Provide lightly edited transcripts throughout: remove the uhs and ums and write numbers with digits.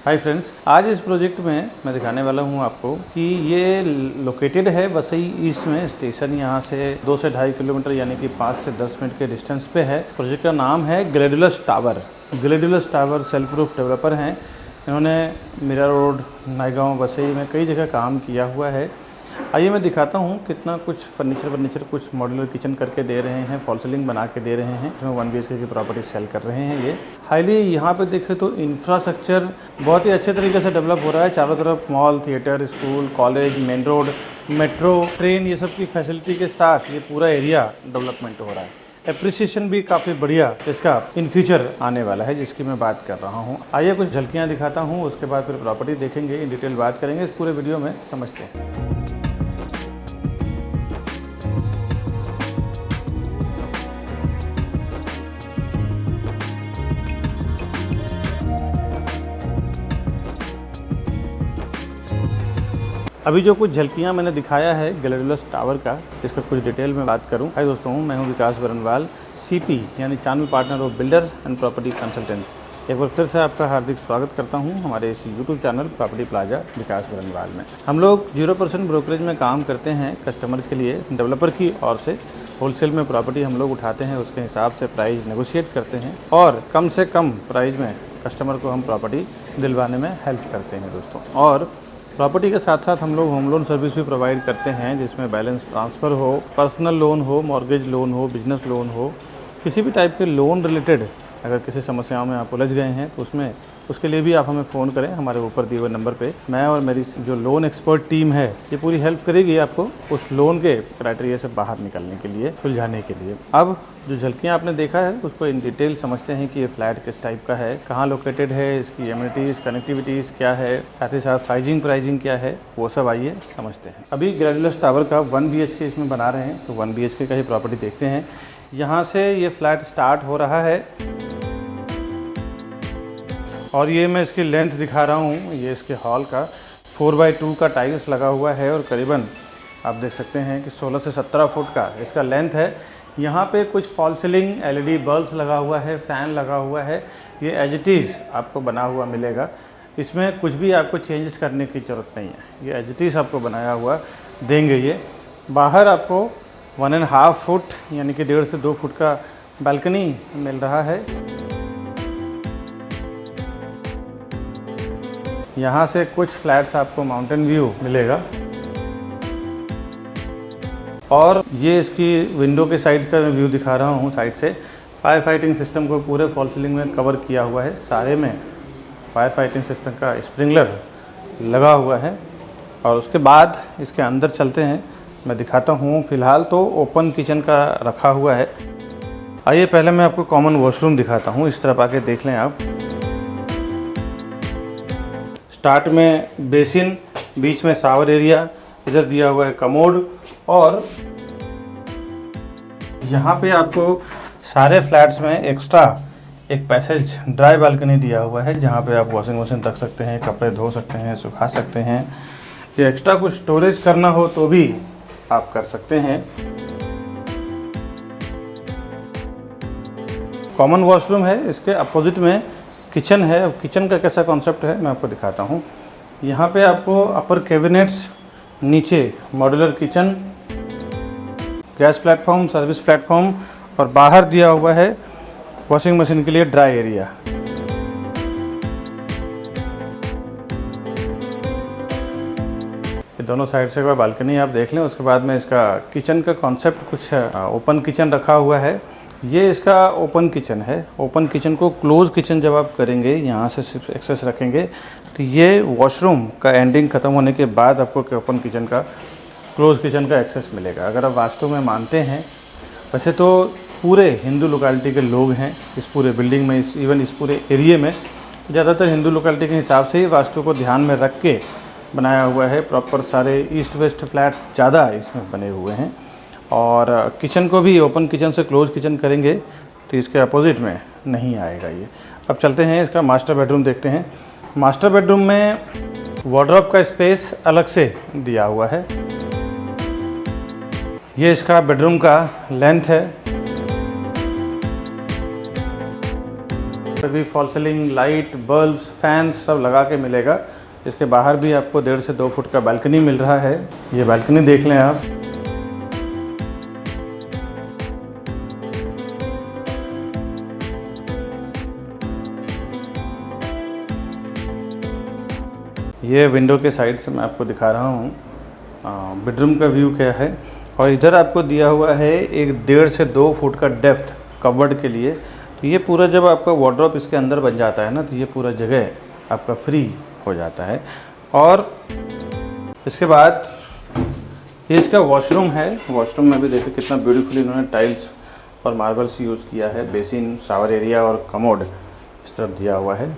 Hi friends, आज इस project में मैं दिखाने वाला हूं आपको कि ये लोकेटेड है वसई ईस्ट में। स्टेशन यहां से 2 से 2.5 किलोमीटर यानी कि 5 से 10 मिनट के डिस्टेंस पे है। प्रोजेक्ट का नाम है gladiolus tower. Gladiolus tower self proof developer हैं। इन्होंने मीरा रोड, नायगांव, वसई में कई जगह काम किया हुआ है। आइए मैं दिखाता हूँ कितना कुछ फर्नीचर कुछ मॉड्यूलर किचन करके दे रहे हैं, फॉल सीलिंग बना के दे रहे हैं, इसमें 1 BHK की प्रॉपर्टी सेल कर रहे हैं। ये हाईली यहाँ पे देखें तो इंफ्रास्ट्रक्चर बहुत ही अच्छे तरीके से डेवलप हो रहा है। चारों तरफ mall, theatre, school, college, main road, metro, train, ये सब की फैसिलिटी के साथ ये पूरा एरिया डेवलपमेंट हो रहा है। एप्रिसिएशन भी काफ़ी बढ़िया इसका इन फ्यूचर आने वाला है, जिसकी मैं बात कर रहा हूँ। आइए कुछ झलकियाँ दिखाता हूँ, उसके बाद फिर प्रॉपर्टी देखेंगे, इन डिटेल बात करेंगे, इस पूरे वीडियो में समझते हैं। अभी जो कुछ झलकियाँ मैंने दिखाया है ग्लैडुलस टावर का, इसका कुछ डिटेल में बात करूँ। हाय दोस्तों, मैं हूँ विकास बरनवाल, CP यानी channel partner of builder and property consultant. एक बार फिर से आपका हार्दिक स्वागत करता हूँ हमारे इस YouTube चैनल प्रॉपर्टी प्लाजा विकास बरनवाल में। हम लोग 0% ब्रोकरेज में काम करते हैं कस्टमर के लिए। डेवलपर की ओर से होलसेल में प्रॉपर्टी हम लोग उठाते हैं, उसके हिसाब से प्राइस नेगोशिएट करते हैं और कम से कम प्राइस में कस्टमर को हम प्रॉपर्टी दिलवाने में हेल्प करते हैं दोस्तों। और प्रॉपर्टी के साथ साथ हम लोग होम लोन सर्विस भी प्रोवाइड करते हैं, जिसमें बैलेंस ट्रांसफ़र हो, पर्सनल लोन हो, मॉर्गेज लोन हो, बिजनेस लोन हो, किसी भी टाइप के लोन रिलेटेड अगर किसी समस्याओं में आप उलझ गए हैं तो उसके लिए भी आप हमें फ़ोन करें हमारे ऊपर दिए हुए नंबर पे। मैं और मेरी जो लोन एक्सपर्ट टीम है ये पूरी हेल्प करेगी आपको उस लोन के क्राइटेरिया से बाहर निकलने के लिए, सुलझाने के लिए। अब जो झलकियाँ आपने देखा है उसको इन डिटेल समझते हैं कि ये फ्लैट किस टाइप का है, कहाँ लोकेटेड है, इसकी एमिनिटीज़, कनेक्टिविटीज़ क्या है, साथ ही साथ साइजिंग प्राइजिंग क्या है, वो सब आइए समझते हैं। अभी ग्लैडुलस टावर का 1 BHK इसमें बना रहे हैं, तो 1 BHK का ही प्रॉपर्टी देखते हैं। यहाँ से ये फ्लैट स्टार्ट हो रहा है और ये मैं इसकी लेंथ दिखा रहा हूँ। ये इसके हॉल का 4x2 का टाइल्स लगा हुआ है और करीबन आप देख सकते हैं कि 16 से 17 फुट का इसका लेंथ है। यहाँ पे कुछ फॉल सीलिंग, LED बल्ब्स लगा हुआ है, फ़ैन लगा हुआ है। ये एज इट इज़ आपको बना हुआ मिलेगा, इसमें कुछ भी आपको चेंजेस करने की ज़रूरत नहीं है। ये एज इट इज़ आपको बनाया हुआ देंगे। ये बाहर आपको 1.5 फुट यानी कि 1.5 से 2 फुट का बालकनी मिल रहा है। यहाँ से कुछ फ्लैट्स आपको माउंटेन व्यू मिलेगा और ये इसकी विंडो के साइड का मैं व्यू दिखा रहा हूँ। साइड से फायर फाइटिंग सिस्टम को पूरे फॉल सीलिंग में कवर किया हुआ है। सारे में फायर फाइटिंग सिस्टम का स्प्रिंकलर लगा हुआ है। और उसके बाद इसके अंदर चलते हैं, मैं दिखाता हूँ। फ़िलहाल तो ओपन किचन का रखा हुआ है। आइए पहले मैं आपको कॉमन वॉशरूम दिखाता हूँ, इस तरफ आके देख लें आप। स्टार्ट में बेसिन, बीच में शावर एरिया, इधर दिया हुआ है कमोड और यहाँ पे आपको सारे फ्लैट्स में एक्स्ट्रा एक पैसेज ड्राई बालकनी दिया हुआ है, जहाँ पे आप वॉशिंग मशीन रख सकते हैं, कपड़े धो सकते हैं, सुखा सकते हैं। ये एक्स्ट्रा कुछ स्टोरेज करना हो तो भी आप कर सकते हैं। कॉमन वॉशरूम है, इसके अपोजिट में किचन है। अब किचन का कैसा कॉन्सेप्ट है मैं आपको दिखाता हूँ। यहाँ पे आपको अपर कैबिनेट्स, नीचे modular kitchen, gas platform, service platform और बाहर दिया हुआ है वॉशिंग मशीन के लिए ड्राई एरिया। ये दोनों साइड से कोई बालकनी आप देख लें। उसके बाद में इसका किचन का कॉन्सेप्ट कुछ ओपन किचन रखा हुआ है। ये इसका ओपन किचन है। ओपन किचन को क्लोज किचन जब आप करेंगे, यहाँ से सिर्फ एक्सेस रखेंगे, तो ये वॉशरूम का एंडिंग ख़त्म होने के बाद आपको ओपन किचन का, क्लोज किचन का एक्सेस मिलेगा। अगर आप वास्तु में मानते हैं, वैसे तो पूरे हिंदू लोकेलिटी के लोग हैं इस पूरे बिल्डिंग में, इवन इस पूरे एरिए में ज़्यादातर हिंदू लोकेलिटी के हिसाब से ही वास्तु को ध्यान में रख के बनाया हुआ है। प्रॉपर सारे ईस्ट वेस्ट फ्लैट्स ज़्यादा इसमें बने हुए हैं। और किचन को भी ओपन किचन से क्लोज किचन करेंगे तो इसके अपोजिट में नहीं आएगा ये। अब चलते हैं इसका मास्टर बेडरूम देखते हैं। मास्टर बेडरूम में वार्डरोब का स्पेस अलग से दिया हुआ है। ये इसका बेडरूम का लेंथ है। भी fall ceiling, light, bulbs, fans सब लगा के मिलेगा। इसके बाहर भी आपको 1.5 से 2 फुट का बालकनी मिल रहा है। ये बालकनी देख लें आप। ये विंडो के साइड से मैं आपको दिखा रहा हूँ बेडरूम का व्यू क्या है। और इधर आपको दिया हुआ है एक 1.5 से 2 फुट का डेप्थ कवर्ड के लिए। तो ये पूरा जब आपका वार्डरोब इसके अंदर बन जाता है ना, तो ये पूरा जगह आपका फ्री हो जाता है। और इसके बाद ये इसका वॉशरूम है। वॉशरूम में भी देखिए कितना ब्यूटीफुली इन्होंने टाइल्स और मार्बल्स यूज़ किया है। बेसिन, शावर एरिया और कमोड इस तरफ दिया हुआ है।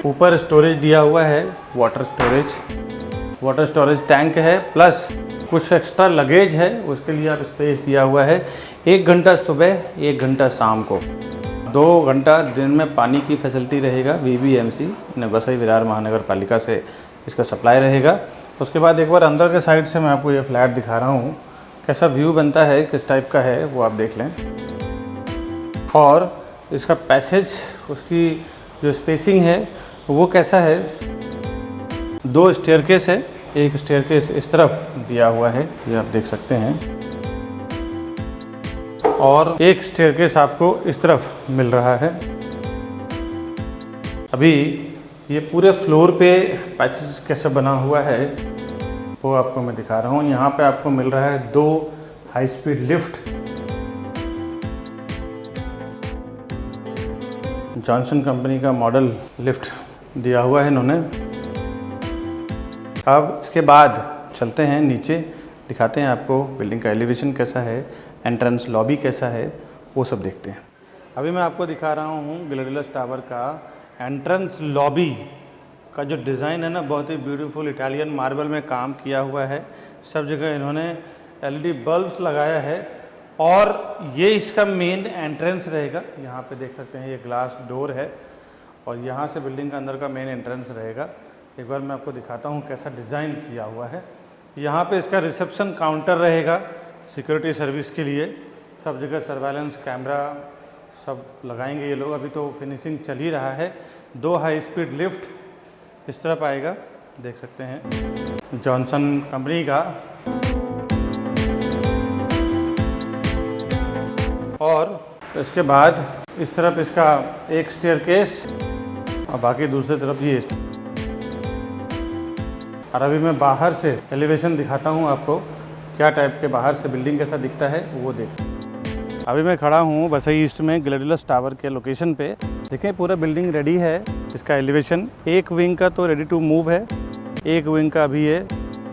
ऊपर स्टोरेज दिया हुआ है, वाटर स्टोरेज टैंक है, प्लस कुछ एक्स्ट्रा लगेज है, उसके लिए आप स्पेस दिया हुआ है। 1 घंटा सुबह, 1 घंटा शाम को, 2 घंटा दिन में पानी की फैसिलिटी रहेगा। VBMC वसई विरार महानगर पालिका से इसका सप्लाई रहेगा। उसके बाद एक बार अंदर के साइड से मैं आपको ये फ्लैट दिखा रहा हूँ, कैसा व्यू बनता है, किस टाइप का है वो आप देख लें। और इसका पैसेज, उसकी जो स्पेसिंग है वो कैसा है। 2 स्टेयरकेस है, एक स्टेयरकेस इस तरफ दिया हुआ है, ये आप देख सकते हैं, और एक स्टेयरकेस आपको इस तरफ मिल रहा है। अभी ये पूरे फ्लोर पे पैसेज कैसे बना हुआ है वो आपको मैं दिखा रहा हूँ। यहाँ पे आपको मिल रहा है 2 high speed lift, Johnson company का मॉडल लिफ्ट दिया हुआ है इन्होंने। अब इसके बाद चलते हैं नीचे, दिखाते हैं आपको बिल्डिंग का एलिवेशन कैसा है, एंट्रेंस लॉबी कैसा है, वो सब देखते हैं। अभी मैं आपको दिखा रहा हूँ ग्लैडियोलस टावर का एंट्रेंस लॉबी का जो डिज़ाइन है ना, बहुत ही ब्यूटीफुल इटालियन मार्बल में काम किया हुआ है। सब जगह इन्होंने LED बल्ब्स लगाया है। और ये इसका मेन एंट्रेंस रहेगा। यहाँ पे देख सकते हैं ये ग्लास डोर है, और यहाँ से बिल्डिंग का अंदर का मेन एंट्रेंस रहेगा। एक बार मैं आपको दिखाता हूँ कैसा डिज़ाइन किया हुआ है। यहाँ पे इसका रिसेप्शन काउंटर रहेगा सिक्योरिटी सर्विस के लिए। सब जगह सर्वेलेंस कैमरा सब लगाएंगे ये लोग। अभी तो फिनिशिंग चल ही रहा है। 2 हाई स्पीड लिफ्ट इस तरफ आएगा, देख सकते हैं, जॉनसन कंपनी का। और इसके बाद इस तरफ इसका एक स्टेयरकेस, और बाकी दूसरी तरफ ये। और अभी मैं बाहर से एलिवेशन दिखाता हूँ आपको, क्या टाइप के बाहर से बिल्डिंग कैसा दिखता है वो देख। अभी मैं खड़ा हूँ वसई ईस्ट में ग्लैडियोलस टावर के लोकेशन पे। देखें पूरा बिल्डिंग रेडी है। इसका एलिवेशन एक विंग का तो रेडी टू मूव है, एक विंग का अभी ये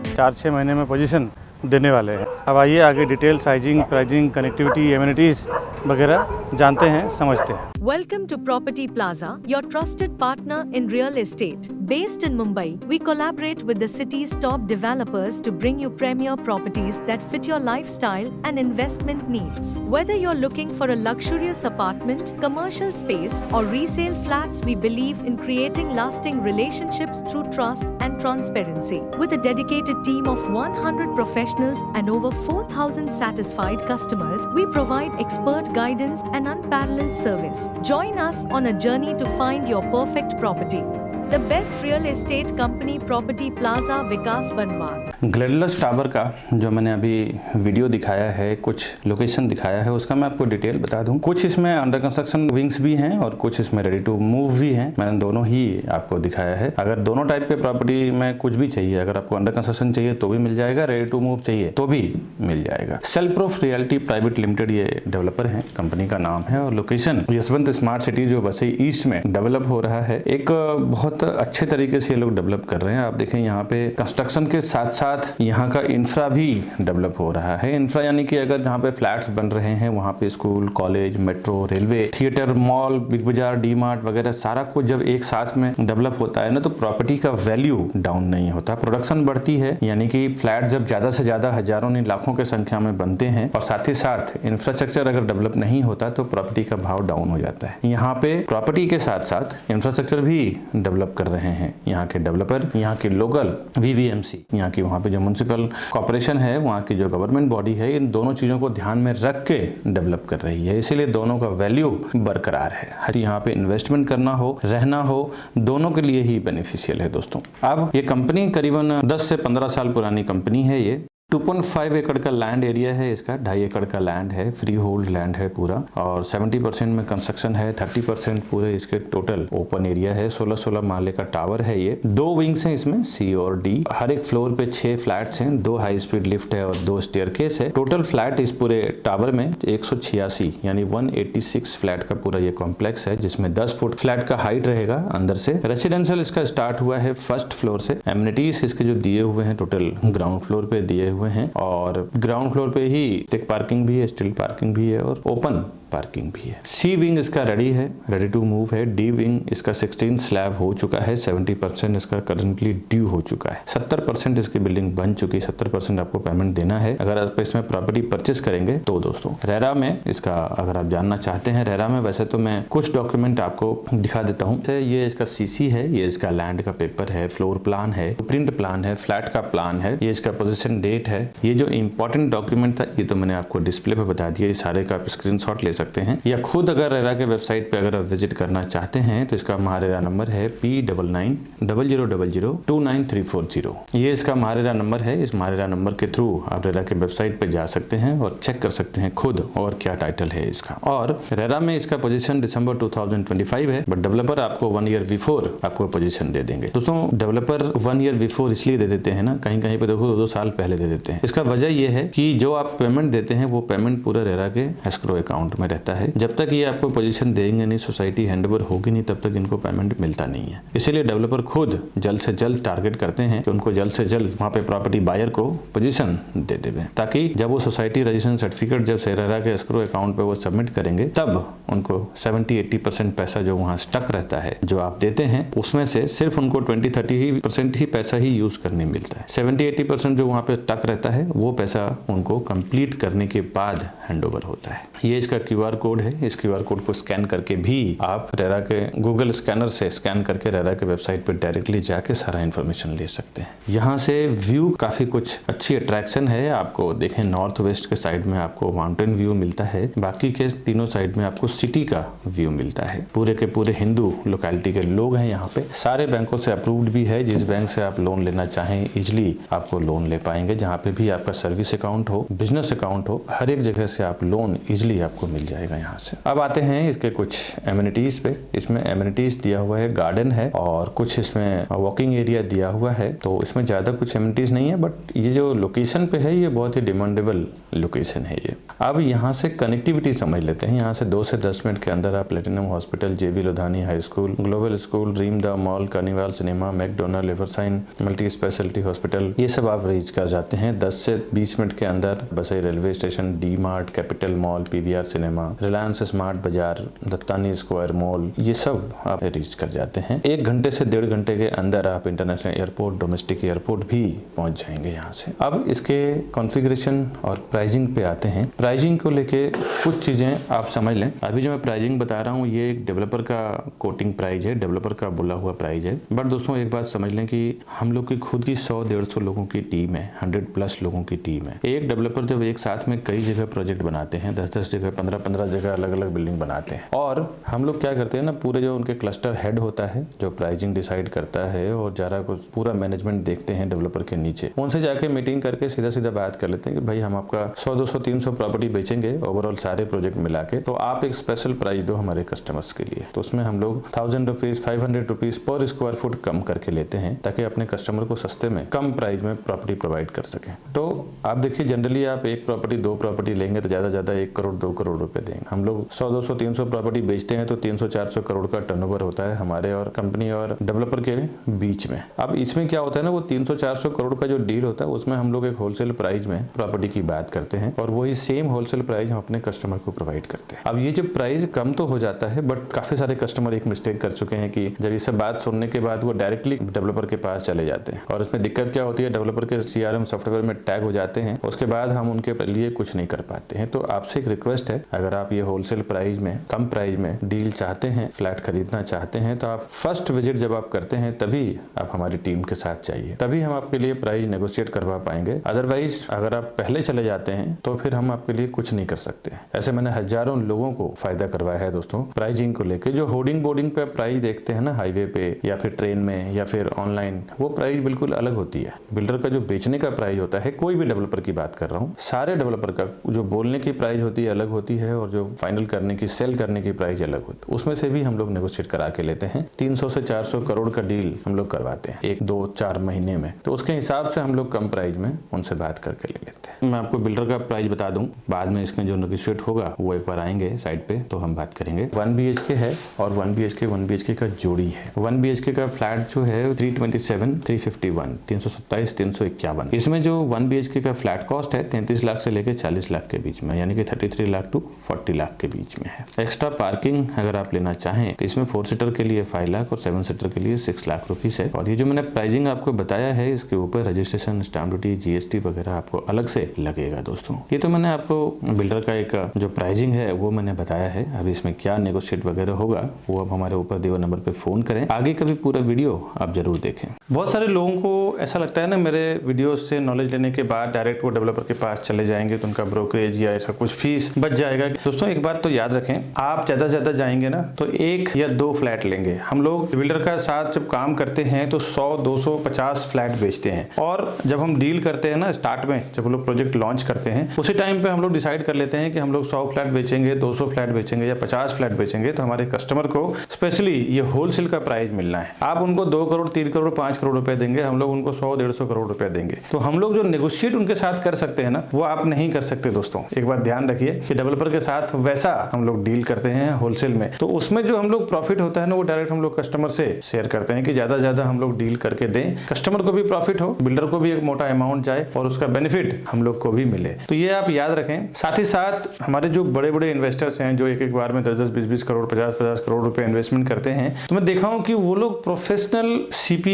4-6 महीने में पोजीशन देने वाले हैं। अब आइए आगे detail, sizing, pricing, connectivity, amenities वगैरह जानते हैं, समझते हैं। Welcome to Property Plaza, your trusted partner in real estate. Based in Mumbai, we collaborate with the city's top developers to bring you premier properties that fit your lifestyle and investment needs. Whether you're looking for a luxurious apartment, commercial space, or resale flats, we believe in creating lasting relationships through trust and transparency. With a dedicated team of 100 professionals and over 4,000 satisfied customers, we provide expert guidance and unparalleled service. Join us on a journey to find your perfect property. The best real estate company, Property Plaza, विकास बनवाल। Gladiolus tower का जो मैंने अभी video दिखाया है, कुछ location दिखाया है, उसका मैं आपको डिटेल बता दूं। कुछ इसमें अंडर कंस्ट्रक्शन विंग्स भी हैं और कुछ इसमें रेडी टू मूव भी हैं। मैंने दोनों ही आपको दिखाया है। अगर दोनों टाइप के प्रॉपर्टी में कुछ भी चाहिए, अगर आपको अंडर कंस्ट्रक्शन चाहिए तो भी मिल जाएगा, रेडी टू मूव चाहिए तो भी मिल जाएगा। Self proof realty private limited ये डेवलपर है, कंपनी का नाम है। और लोकेशन यशवंत स्मार्ट सिटी जो वसई ईस्ट में डेवलप हो रहा है, एक बहुत अच्छे तरीके से ये लोग डेवलप कर रहे हैं। आप देखें यहाँ पे कंस्ट्रक्शन के साथ साथ यहाँ का इंफ्रा भी डेवलप हो रहा है। इंफ्रा यानी कि अगर जहाँ पे फ्लैट्स बन रहे हैं वहाँ पे school, college, metro, railway, theatre, mall, big बाजार, डी मार्ट वगैरह सारा कुछ जब एक साथ में डेवलप होता है ना, तो प्रॉपर्टी का वैल्यू डाउन नहीं होता, प्रोडक्शन बढ़ती है। यानी कि फ्लैट जब ज्यादा से ज्यादा हजारों नहीं लाखों के संख्या में बनते हैं और साथ ही साथ इंफ्रास्ट्रक्चर अगर डेवलप नहीं होता तो प्रॉपर्टी का भाव डाउन हो जाता है। यहाँ पे प्रॉपर्टी के साथ साथ इंफ्रास्ट्रक्चर भी डेवलप डेवलप कर रहे हैं यहाँ के डेवलपर, यहाँ के लोकल VVMC, यहाँ की वहाँ पे जो म्युनिसिपल कॉर्पोरेशन है, वहाँ की जो गवर्नमेंट बॉडी है, इन दोनों चीज़ों को ध्यान में रख के डेवलप कर रही है। इसीलिए दोनों का वैल्यू बरकरार है। हर यहाँ पे इन्वेस्टमेंट करना हो, रहना हो, दोनों के लिए ही बेनिफिशियल है दोस्तों। अब ये कंपनी करीबन 10 से 15 साल पुरानी कंपनी है। ये 2.5 एकड़ का लैंड एरिया है इसका, 2.5 एकड़ का लैंड है, फ्री होल्ड लैंड है पूरा, और 70% में कंस्ट्रक्शन है, 30% पूरे इसके टोटल ओपन एरिया है। 16 माले का टावर है ये। 2 विंग्स हैं इसमें, C और D। हर एक फ्लोर पे 6 फ्लैट्स हैं, 2 हाई स्पीड लिफ्ट है और 2 स्टेयरकेस है। टोटल फ्लैट इस पूरे टावर में 186 यानी 186 फ्लैट का पूरा ये कॉम्प्लेक्स है, जिसमें 10 फुट फ्लैट का हाइट रहेगा अंदर से। रेसिडेंशियल इसका स्टार्ट हुआ है फर्स्ट फ्लोर से। एमिनिटीज इसके जो दिए हुए हैं टोटल ग्राउंड फ्लोर पे दिए हुए हैं, और ग्राउंड फ्लोर पे ही टेक पार्किंग भी है, स्टिल पार्किंग भी है और ओपन पार्किंग भी है। C विंग इसका रेडी है, रेडी टू मूव है। D विंग इसका 16 स्लैब हो चुका है, 70% इसका करंटली ड्यू हो चुका है। 70% इसकी बिल्डिंग बन चुकी है, 70% आपको पेमेंट देना है अगर आप इसमें प्रॉपर्टी परचेस करेंगे तो दोस्तों। रेरा में इसका अगर आप जानना चाहते हैं, रेरा में वैसे तो मैं कुछ डॉक्यूमेंट आपको दिखा देता हूँ। ये इसका CC है, ये इसका लैंड का पेपर है, फ्लोर प्लान है, प्रिंट प्लान है, फ्लैट का प्लान है, ये इसका पोजीशन डेट है। ये जो इंपॉर्टेंट डॉक्यूमेंट था ये तो मैंने आपको डिस्प्ले पे बता दिया, ये सारे का आप स्क्रीनशॉट ले सकते हैं, या खुद अगर रेरा के वेबसाइट पे अगर आप विजिट करना चाहते हैं तो इसका महारेरा नंबर है P9900029340। ये इसका महारेरा नंबर है। इस महारेरा नंबर के थ्रू आप रेरा के वेबसाइट पे जा सकते हैं और चेक कर सकते हैं खुद और क्या टाइटल है इसका। और रेरा में इसका पोजीशन दिसंबर 2025 है, बट डेवलपर आपको 1 ईयर बिफोर आपको पोजीशन दे देंगे। दोस्तों डेवलपर 1 ईयर बिफोर इसलिए दे देते हैं ना, कहीं कहीं पे देखो 2 साल पहले दे देते हैं। इसका वजह यह है कि जो आप पेमेंट देते हैं वो पेमेंट पूरा रेरा के एस्क्रो अकाउंट में रहता है। जब तक ये आपको पोजीशन देंगे नहीं, सोसाइटी हैंडओवर होगी नहीं, तब तक इनको पेमेंट मिलता नहीं है। इसीलिए डेवलपर खुद जल्द से जल्द टारगेट करते हैं कि उनको जल्द से जल्द वहाँ पे प्रॉपर्टी बायर को पोजीशन दे देवे, ताकि जब वो सोसाइटी रजिस्ट्रेशन सर्टिफिकेट जब रेरा के एस्क्रो अकाउंट पे वो सबमिट करेंगे तब उनको 70-80% पैसा जो वहाँ स्टक रहता है जो आप देते हैं, उसमें से सिर्फ उनको 20-30% ही पैसा ही यूज करने मिलता है। 70-80% जो वहाँ पे स्टक रहता है वो पैसा उनको कंप्लीट करने के बाद हैंडओवर होता है। ये इसका QR कोड है। इस QR कोड को स्कैन करके भी आप रेरा के गूगल स्कैनर से स्कैन करके रेरा के वेबसाइट पर डायरेक्टली जाके सारा इन्फॉर्मेशन ले सकते हैं। यहाँ से व्यू काफी कुछ अच्छी अट्रैक्शन है। आपको देखें नॉर्थ वेस्ट के साइड में आपको माउंटेन व्यू मिलता है, बाकी के तीनों साइड में आपको सिटी का व्यू मिलता है। पूरे के पूरे हिंदू लोकेलिटी के लोग हैं यहाँ पे। सारे बैंकों से अप्रूव्ड भी है, जिस बैंक से आप लोन लेना चाहें इजिली आपको लोन ले पाएंगे। जहाँ पे भी आपका सर्विस अकाउंट हो, बिजनेस अकाउंट हो, हर एक जगह से आप लोन इजिली आपको मिल जाएगा यहाँ से। अब आते हैं इसके कुछ एमिनिटीज पे। इसमें एमिनिटीज दिया हुआ है, गार्डन है और कुछ इसमें वॉकिंग एरिया दिया हुआ है। तो इसमें ज्यादा कुछ एमिनिटीज नहीं है, बट ये जो लोकेशन पे है ये बहुत ही डिमांडेबल लोकेशन है ये। अब यहाँ से कनेक्टिविटी समझ लेते हैं। यहाँ से 2 से 10 मिनट के अंदर आप platinum hospital, JB Lodhani high school, global school, dream the mall, carnival cinema, McDonald, Evershine multi speciality hospital, ये सब आप रीच कर जाते हैं 10 से 20 मिनट के अंदर। Vasai railway station, DMart, capital mall, PVR cinema, Reliance smart bazaar, Dattani square mall, ये सब आप रीच कर जाते हैं। 1 घंटे से 1.5 घंटे के अंदर आप इंटरनेशनल एयरपोर्ट, डोमेस्टिक एयरपोर्ट भी पहुंच जाएंगे यहाँ से। अब इसके कॉन्फ़िगरेशन और प्राइसिंग पे आते हैं। प्राइसिंग को लेके कुछ चीजें आप समझ लें। अभी जो मैं प्राइसिंग बता रहा हूँ ये एक डेवलपर का कोटिंग प्राइस है, डेवलपर का बोला हुआ प्राइस है। बट दोस्तों एक बात समझ लें कि हम लोग की खुद की 100-150 लोगों की टीम है, 100+ लोगों की टीम है। एक डेवलपर जब एक साथ में कई जगह प्रोजेक्ट बनाते हैं, 10-10 जगह, 15-15 जगह अलग अलग बिल्डिंग बनाते हैं, और हम लोग क्या करते हैं ना, पूरे जो उनके क्लस्टर हेड होता है जो प्राइसिंग डिसाइड करता है और जरा कुछ पूरा मैनेजमेंट देखते हैं डेवलपर के नीचे, उनसे जाके मीटिंग करके सीधा सीधा बात कर लेते हैं कि भाई हम आपका 100-200-300 प्रॉपर्टी बेचेंगे ओवरऑल सारे प्रोजेक्ट मिला के, तो आप एक स्पेशल प्राइस दो हमारे कस्टमर्स के लिए। तो उसमें हम लोग 1000 रुपीज 500 रुपीज पर स्क्वायर फुट कम करके लेते हैं ताकि अपने कस्टमर को सस्ते में कम प्राइस में प्रॉपर्टी प्रोवाइड कर सकें। तो आप देखिए जनरली आप एक प्रॉपर्टी 2 प्रॉपर्टी लेंगे तो ज्यादा ज्यादा 1 करोड़ 2 करोड़ रुपए देंगे। हम लोग 100-200-300 प्रॉपर्टी बेचते हैं तो 300-400 करोड़ का टर्नओवर होता है हमारे और कंपनी और डेवलपर के बीच में। अब इसमें क्या होता है ना, वो 300-400 करोड़ का जो डील होता है उसमें हम लोग एक होलसेल प्राइस में प्रॉपर्टी की बात करते हैं और वही सेम होलसेल प्राइस हम अपने कस्टमर को प्रोवाइड करते हैं। अब ये जो प्राइस कम तो हो जाता है, बट काफी सारे कस्टमर एक मिस्टेक कर चुके हैं कि जब ये सब बात सुनने के बाद वो डायरेक्टली डेवलपर के पास चले जाते हैं और इसमें दिक्कत क्या होती है, डेवलपर के CRM सॉफ्टवेयर में टैग हो जाते हैं, उसके बाद हम उनके लिए कुछ नहीं कर पाते हैं। तो आपसे एक रिक्वेस्ट है, अगर अगर आप ये होलसेल प्राइस में, कम प्राइस में डील चाहते हैं, फ्लैट खरीदना चाहते हैं, तो आप फर्स्ट विजिट जब आप करते हैं तभी आप हमारी टीम के साथ चाहिए, तभी हम आपके लिए प्राइस नेगोशिएट करवा पाएंगे। अदरवाइज अगर आप पहले चले जाते हैं तो फिर हम आपके लिए कुछ नहीं कर सकते। ऐसे मैंने हजारों लोगों को फायदा करवाया है दोस्तों प्राइसिंग को लेके। जो होर्डिंग बोर्डिंग पे प्राइस देखते हैं ना हाईवे पे या फिर ट्रेन में या फिर ऑनलाइन, वो प्राइस बिल्कुल अलग होती है। बिल्डर का जो बेचने का प्राइस होता है, कोई भी डेवलपर की बात कर रहा हूँ, सारे डेवलपर का जो बोलने की प्राइस होती है अलग होती है और जो फाइनल करने की, सेल करने की प्राइस अलग होती है। उसमें से भी हम लोग नेगोशिएट करा के लेते हैं। 300 से 400 करोड़ का डील हम लोग करवाते हैं 1-2-4 महीने में, तो उसके हिसाब से हम लोग कम प्राइस में उनसे बात करके ले लेते हैं। मैं आपको बिल्डर का प्राइस बता दूं, बाद में इसमें जो नेगोशिएट होगा वो एक बार आएंगे साइड पे तो हम बात करेंगे। 1 BHK है और 1 BHK का जोड़ी है। 1 BHK का फ्लैट जो है 327, 351, 327, 351। इसमें जो 1 BHK का फ्लैट कॉस्ट है 33 लाख से लेकर 40 लाख के बीच में, यानी कि 33 लाख टू 40 लाख के बीच में है। एक्स्ट्रा पार्किंग अगर आप लेना चाहें तो इसमें 4 सीटर के लिए 5 लाख और 7 सीटर के लिए 6 लाख रुपीस है। और ये जो मैंने प्राइसिंग आपको बताया है, इसके ऊपर रजिस्ट्रेशन, स्टैम्प ड्यूटी, GST वगैरह आपको अलग से लगेगा दोस्तों। ये तो मैंने आपको बिल्डर का एक जो प्राइसिंग है वो मैंने बताया है। अभी इसमें क्या नेगोशिएट वगैरह होगा वो अब हमारे ऊपर दिए नंबर पे फोन करें। आगे का भी पूरा वीडियो आप जरूर देखें। बहुत सारे लोगों को ऐसा लगता है ना, मेरे वीडियोस से नॉलेज लेने के बाद डायरेक्ट वो डेवलपर के पास चले जाएंगे तो उनका ब्रोकरेज या ऐसा कुछ फीस बच जाएगा। दोस्तों एक बात तो याद रखें, आप ज्यादा से ज्यादा जाएंगे ना तो 1 या 2 फ्लैट लेंगे। हम लोग बिल्डर का साथ जब काम करते हैं तो 100, 200, 50 फ्लैट बेचते हैं। और जब हम डील करते हैं ना स्टार्ट में, जब हम लोग प्रोजेक्ट लॉन्च करते हैं, उसी टाइम पे हम लोग डिसाइड कर लेते हैं कि हम लोग 100 फ्लैट बेचेंगे, 200 फ्लैट बेचेंगे या 50 फ्लैट बेचेंगे। तो हमारे कस्टमर को स्पेशली ये होलसेल का प्राइस मिलना है। आप उनको 2 करोड़, 3 करोड़, 5 करोड़ रुपए देंगे, हम लोग उनको 100-150 करोड़ रुपए देंगे। तो हम लोग जो नेगोशिएट उनके साथ कर सकते हैं ना, वो आप नहीं कर सकते दोस्तों। एक बात ध्यान रखिए कि डेवलपर के साथ वैसा हम लोग डील करते हैं होलसेल में, तो उसमें जो हम लोग प्रॉफिट होता है ना, वो डायरेक्ट हम लोग कस्टमर से शेयर करते हैं कि ज्यादा हम लोग डील करके दें, कस्टमर को भी प्रॉफिट हो, बिल्डर को भी एक मोटा अमाउंट जाए और उसका बेनिफिट हम लोग को भी मिले। तो ये आप याद रखें। साथ ही साथ हमारे जो बड़े बड़े इन्वेस्टर्स हैं जो एक बार में 10-10, 20-20 करोड़, 50-50 करोड़ रुपए इन्वेस्टमेंट करते हैं, तो मैं देखा हूं कि वो लोग प्रोफेशनल CP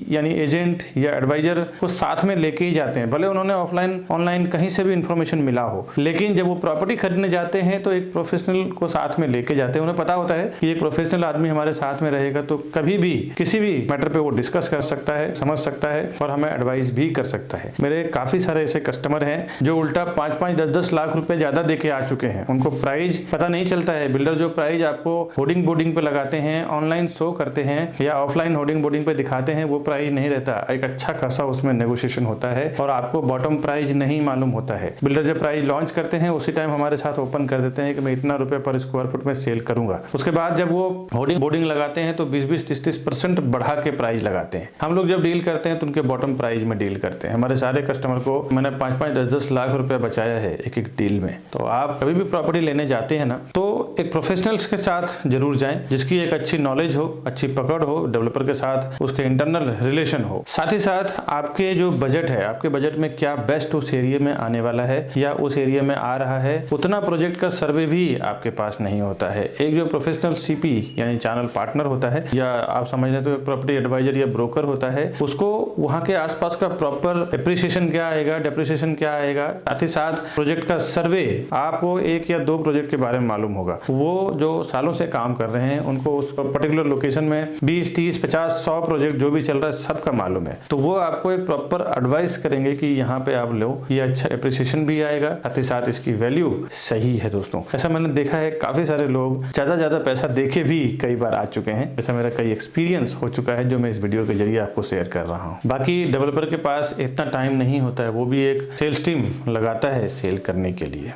यानी एजेंट या एडवाइजर को साथ में लेके ही जाते हैं। भले उन्होंने ऑफलाइन, ऑनलाइन कहीं से भी इंफॉर्मेशन मिला हो, लेकिन जब वो प्रॉपर्टी खरीदने जाते हैं तो एक प्रोफेशनल को साथ में लेके जाते हैं। उन्हें पता होता है कि एक प्रोफेशनल आदमी हमारे साथ में रहेगा तो कभी भी किसी भी मैटर पे वो डिस्कस कर सकता है, समझ सकता है और हमें एडवाइस भी कर सकता है। मेरे काफी सारे ऐसे कस्टमर हैं जो उल्टा 5-5, 10-10 लाख रुपए ज्यादा देके आ चुके हैं। उनको प्राइस पता नहीं चलता है। बिल्डर जो प्राइस आपको होर्डिंग बोर्डिंग पे लगाते हैं, ऑनलाइन शो करते हैं या ऑफलाइन होर्डिंग बोर्डिंग पे दिखाते हैं, वो प्राइस नहीं रहता। एक अच्छा खासा उसमें नेगोशिएशन होता है और आपको बॉटम प्राइस नहीं मालूम होता है। बिल्डर जब प्राइस लॉन्च करते हैं उसी टाइम हमारे साथ ओपन कर देते हैं कि मैं इतना रुपए पर स्क्वायर फुट में सेल करूंगा। उसके बाद जब वो होर्डिंग बोर्डिंग लगाते हैं तो 20-20, 30-30% बढ़ा के प्राइस लगाते हैं। हम लोग जब डील करते हैं तो उनके बॉटम प्राइस में डील करते हैं। हमारे सारे कस्टमर को मैंने 5-5, 10-10 लाख रुपए बचाया है एक डील में। तो आप कभी भी प्रॉपर्टी लेने जाते हैं ना, तो एक प्रोफेशनल्स के साथ जरूर जाएं जिसकी एक अच्छी नॉलेज हो, अच्छी पकड़ हो, डेवलपर के साथ उसके इंटरनल रिलेशन हो। साथ ही साथ आपके जो बजट है, आपके बजट में क्या बेस्ट उस एरिया में आने वाला है या उस एरिया में आ रहा है, उतना प्रोजेक्ट का सर्वे भी आपके पास नहीं होता है। एक जो प्रोफेशनल CP यानी चैनल पार्टनर होता है, या आप समझ लें तो प्रॉपर्टी एडवाइजर या ब्रोकर होता है, उसको वहां के आसपास का प्रॉपर एप्रिसिएशन क्या आएगा, डेप्रिसिएशन क्या आएगा, साथ ही साथ प्रोजेक्ट का सर्वे, आपको 1 या 2 प्रोजेक्ट के बारे में मालूम होगा। वो जो सालों से काम कर रहे हैं उनको उस पर्टिकुलर लोकेशन में 20, 30, 50, 100 प्रोजेक्ट जो भी चल रहा है सबका मालूम है। तो वो आपको एक प्रॉपर एडवाइस करेंगे कि यहाँ पे आप लो, ये अच्छा एप्रिसिएशन भी आएगा, साथ ही साथ इसकी वैल्यू सही है दोस्तों। ऐसा मैंने देखा है, काफी सारे लोग ज्यादा पैसा देके भी कई बार आ चुके हैं। ऐसा मेरा कई एक्सपीरियंस हो चुका है जो मैं इस वीडियो के जरिए आपको शेयर कर रहा हूँ। बाकी डेवलपर के पास इतना टाइम नहीं होता है, वो भी एक सेल्स टीम लगाता है सेल करने के लिए।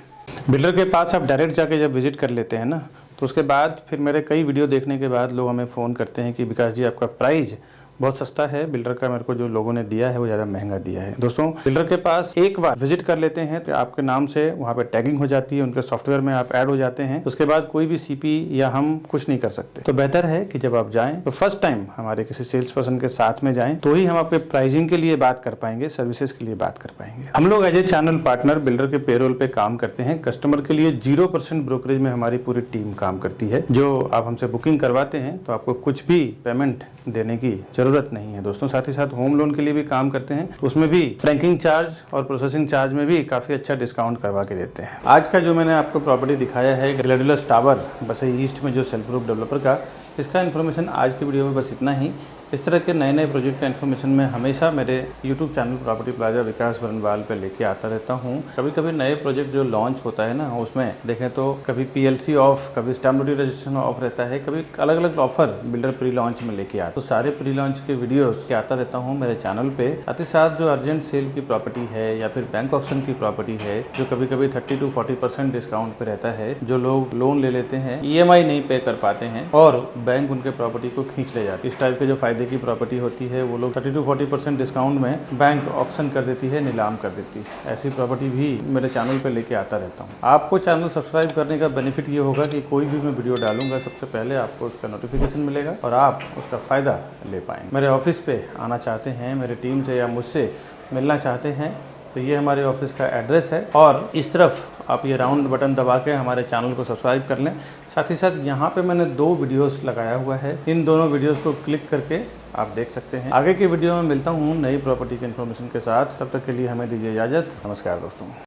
बिल्डर के पास आप डायरेक्ट जाके जब विजिट कर लेते हैं ना, तो उसके बाद फिर मेरे कई वीडियो देखने के बाद लोग हमें फ़ोन करते हैं कि विकास जी आपका प्राइस बहुत सस्ता है, बिल्डर का मेरे को जो लोगों ने दिया है वो ज़्यादा महंगा दिया है। दोस्तों बिल्डर के पास एक बार विजिट कर लेते हैं तो आपके नाम से वहाँ पे टैगिंग हो जाती है, उनके सॉफ्टवेयर में आप ऐड हो जाते हैं। उसके बाद कोई भी CP या हम कुछ नहीं कर सकते। तो बेहतर है कि जब आप जाएं तो फर्स्ट टाइम हमारे किसी सेल्स पर्सन के साथ में जाएं, तो ही हम आपके प्राइसिंग के लिए बात कर पाएंगे, सर्विसेज के लिए बात कर पाएंगे। हम लोग as a channel partner builder के पेरोल पे काम करते हैं। कस्टमर के लिए 0% ब्रोकरेज में हमारी पूरी टीम काम करती है। जो आप हमसे बुकिंग करवाते हैं तो आपको कुछ भी पेमेंट देने की जरूरत ज़रूरत नहीं है दोस्तों। साथ ही साथ होम लोन के लिए भी काम करते हैं, उसमें भी फ्रैंकिंग चार्ज और प्रोसेसिंग चार्ज में भी काफ़ी अच्छा डिस्काउंट करवा के देते हैं। आज का जो मैंने आपको प्रॉपर्टी दिखाया है ग्लैडियोलस टावर बसई ईस्ट में, जो सेल्फ ग्रुप डेवलपर का, इसका इन्फॉर्मेशन आज की वीडियो में बस इतना ही। इस तरह के नए नए प्रोजेक्ट का इन्फॉर्मेशन मैं हमेशा मेरे यूट्यूब चैनल प्रॉपर्टी प्लाजा विकास बरनवाल पे लेके आता रहता हूँ। कभी कभी नए प्रोजेक्ट जो लॉन्च होता है ना, उसमें देखें तो कभी PLC ऑफ, कभी स्टैम्प ड्यूटी रजिस्ट्रेशन ऑफ रहता है, कभी अलग अलग ऑफर बिल्डर प्री लॉन्च में लेके आता। तो सारे प्री लॉन्च के वीडियोस के आता रहता हूँ मेरे चैनल पे। साथ ही साथ जो अर्जेंट सेल की प्रॉपर्टी है या फिर बैंक ऑक्शन की प्रॉपर्टी है, जो कभी कभी 30 to 40% डिस्काउंट पे रहता है, जो लोग लोन ले लेते हैं, EMI नहीं पे कर पाते हैं और बैंक उनके प्रॉपर्टी को खींच ले जाते हैं। इस टाइप के जो फायदे की प्रॉपर्टी होती है वो लोग 30 to 40% डिस्काउंट में बैंक ऑक्शन कर देती है, नीलाम कर देती है। ऐसी प्रॉपर्टी भी मेरे चैनल पे लेके आता रहता हूँ। आपको चैनल सब्सक्राइब करने का बेनिफिट ये होगा कि कोई भी मैं वीडियो डालूंगा सबसे पहले आपको उसका नोटिफिकेशन मिलेगा और आप उसका फ़ायदा ले पाएंगे। मेरे ऑफिस पे आना चाहते हैं, मेरे टीम से या मुझसे मिलना चाहते हैं, तो ये हमारे ऑफिस का एड्रेस है और इस तरफ आप ये राउंड बटन दबा के हमारे चैनल को सब्सक्राइब कर लें। साथ ही साथ यहाँ पे मैंने 2 वीडियोस लगाया हुआ है, इन दोनों वीडियोस को क्लिक करके आप देख सकते हैं। आगे की वीडियो में मिलता हूँ नई प्रॉपर्टी के इन्फॉर्मेशन के साथ, तब तक के लिए हमें दीजिए इजाज़त। नमस्कार दोस्तों।